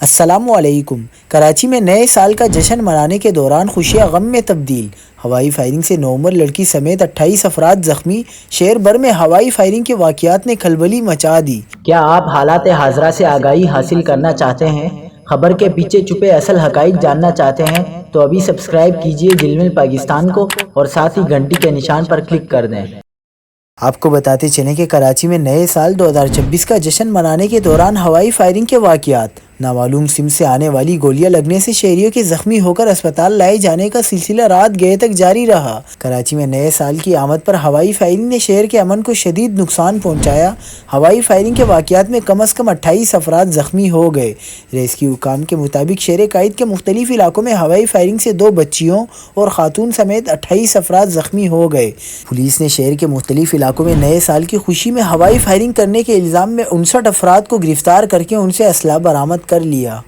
السلام علیکم۔ کراچی میں نئے سال کا جشن منانے کے دوران خوشیاں غم میں تبدیل، ہوائی فائرنگ سے 9 عمر لڑکی سمیت 28 افراد زخمی۔ شہر بھر میں ہوائی فائرنگ کے واقعات نے کھلبلی مچا دی۔ کیا آپ حالات حاضرہ سے آگاہی حاصل کرنا چاہتے ہیں؟ خبر کے پیچھے چھپے اصل حقائق جاننا چاہتے ہیں تو ابھی سبسکرائب کیجئے جلمل پاکستان کو اور ساتھ ہی گھنٹی کے نشان پر کلک کر دیں۔ آپ کو بتاتے چلیں کہ کراچی میں نئے سال 2026 کا جشن منانے کے دوران ہوائی فائرنگ کے واقعات، نامعلوم سمت سے آنے والی گولیاں لگنے سے شہریوں کے زخمی ہو کر اسپتال لائے جانے کا سلسلہ رات گئے تک جاری رہا۔ کراچی میں نئے سال کی آمد پر ہوائی فائرنگ نے شہر کے امن کو شدید نقصان پہنچایا۔ ہوائی فائرنگ کے واقعات میں کم از کم 28 افراد زخمی ہو گئے۔ ریسکیو حکام کے مطابق شہر قائد کے مختلف علاقوں میں ہوائی فائرنگ سے 2 بچیوں اور خاتون سمیت 28 افراد زخمی ہو گئے۔ پولیس نے شہر کے مختلف علاقوں میں نئے سال کی خوشی میں ہوائی فائرنگ کرنے کے الزام میں 59 افراد کو گرفتار کر کے ان سے اسلحہ برآمد کر لیا۔